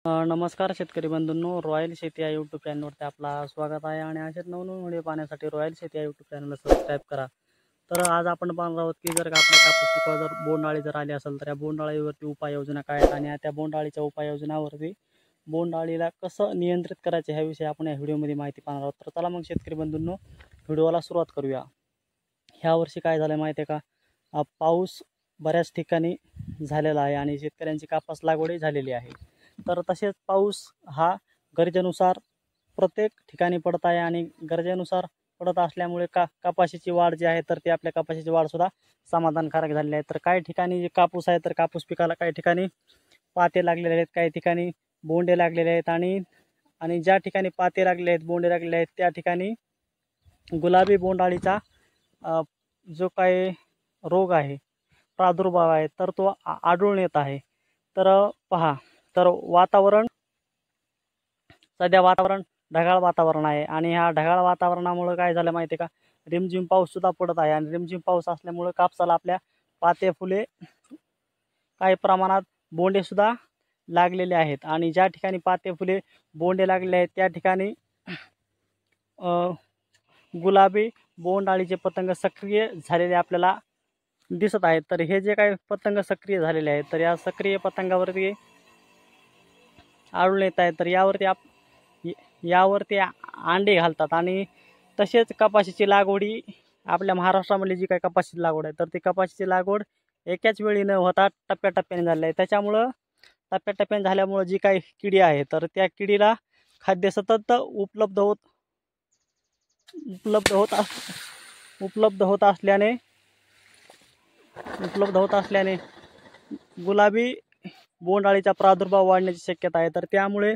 नमस्कार शेतकरी बंधूंनो, रॉयल शेती या यूट्यूब चॅनलवरती आपला स्वागत आहे आणि असेच नवनवीन व्हिडिओ पाहण्यासाठी रॉयल शेती या यूट्यूब चॅनलला सबस्क्राईब करा। तर आज आपण पाहणार आहोत की जर आपल्या कापूस पिकावर जर बोंडअळी जर आली असेल तर या बोंडअळीवरती उपाययोजना काय आहेत आणि त्या बोंडअळीच्या उपाययोजनावरती बोंडअळीला कसं नियंत्रित करायचे ह्याविषयी आपण या व्हिडिओमध्ये माहिती पाहणार आहोत। तर चला मग शेतकरी बंधूंनो, व्हिडिओला सुरुवात करूया। ह्या वर्षी काय झालं माहिती आहे का, पाऊस बऱ्याच ठिकाणी झालेला आहे आणि शेतकऱ्यांची कापूस लागवडही झालेली आहे। तर तसेच पाऊस हा गरजेनुसार प्रत्येक ठिकाणी पडत आहे आणि गरजेनुसार पडत असल्यामुळे कपाशीची वाढ जी आहे तर ती आपल्या कपाशीची वाढ सुद्धा समाधानकारक झालेली आहे। तर काही ठिकाणी जे कापूस आहे तर कापूस पिकाला काही ठिकाणी पाते लागलेले आहेत, काही ठिकाणी बोंडे लागलेले आहेत आणि ज्या ठिकाणी पाते लागलेले आहेत, बोंडे लागलेले आहेत त्या ठिकाणी गुलाबी बोंडअळीचा जो काही रोग आहे, प्रादुर्भाव आहे तर तो आढळून येत आहे। तर पहा, तर वातावरण सध्या ढगाळ वातावरण आहे आणि ह्या ढगाळ वातावरणामुळे काय झालं माहिती आहे का, रिमझिम पाऊस सुद्धा पडत आहे आणि रिमझिम पाऊस असल्यामुळे कापसाला आपल्या पाते फुले काही प्रमाणात बोंडे सुद्धा लागलेले आहेत आणि ज्या ठिकाणी पाते फुले बोंडे लागलेले आहेत त्या ठिकाणी गुलाबी बोंडअळीचे पतंग सक्रिय झालेले आपल्याला दिसत आहेत। तर हे जे काही पतंग सक्रिय झालेले आहेत तर या सक्रिय पतंगावरती आढळून येत आहे तर यावरती अंडे घालतात आणि तसेच कपाशीची लागवडी आपल्या महाराष्ट्रामध्ये जी काही कपाशीची लागवड आहे तर ती कपाशीची लागवड एकाच वेळी न होता टप्प्याटप्प्याने झाली आहे। त्याच्यामुळं टप्प्याटप्प्याने झाल्यामुळं जी काही किडी आहे तर त्या किडीला खाद्य सतत उपलब्ध होत असल्याने गुलाबी बोंडअळीचा प्रादुर्भाव वाढण्याची शक्यता आहे। तर त्यामुळे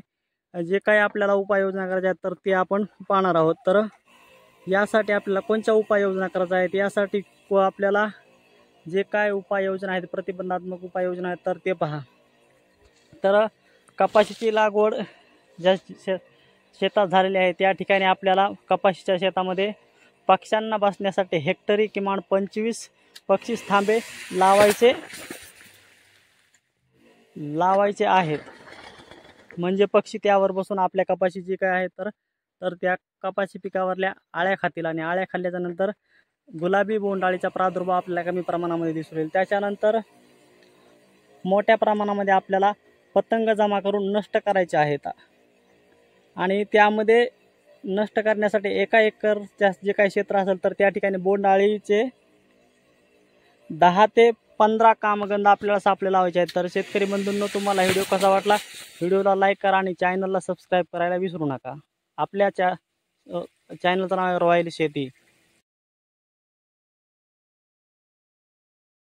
जे काही आपल्याला उपाययोजना करायच्या आहेत तर ते आपण पाहणार आहोत। तर यासाठी आपल्याला कोणत्या उपाययोजना करायच्या आहेत, यासाठी आपल्याला जे काय उपाययोजना आहेत, प्रतिबंधात्मक उपाययोजना आहेत तर ते पहा। तर कपाशीची लागवड ज्या शेतात झालेली आहे त्या ठिकाणी आपल्याला कपाशीच्या शेतामध्ये पक्ष्यांना बसण्यासाठी हेक्टरी किमान 25 पक्षी थांबे लावायचे आहेत, म्हणजे पक्षी त्यावर बसून आपल्या कपाशी जी काय आहे तर त्या कपाशी पिकावरल्या आळ्या खातील आणि आळ्या खाल्ल्याच्या नंतर गुलाबी बोंडअळीचा प्रादुर्भाव आपल्याला कमी प्रमाणामध्ये दिसून येईल। त्याच्यानंतर मोठ्या प्रमाणामध्ये आपल्याला पतंग जमा करून नष्ट करायचे आहेत आणि त्यामध्ये नष्ट करण्यासाठी 1 एकरच्या जे काही क्षेत्र असेल तर त्या ठिकाणी बोंडअळीचे 10 ते 15 कामगंध आपल्याला सापळे लावायचे आहेत। तर शेतकरी बंधूंनो, तुम्हाला व्हिडिओ कसा वाटला, व्हिडिओला लाईक करा आणि चॅनलला सबस्क्राईब करायला विसरू नका। आपल्या चॅनलचं नाव आहे रॉयल शेती।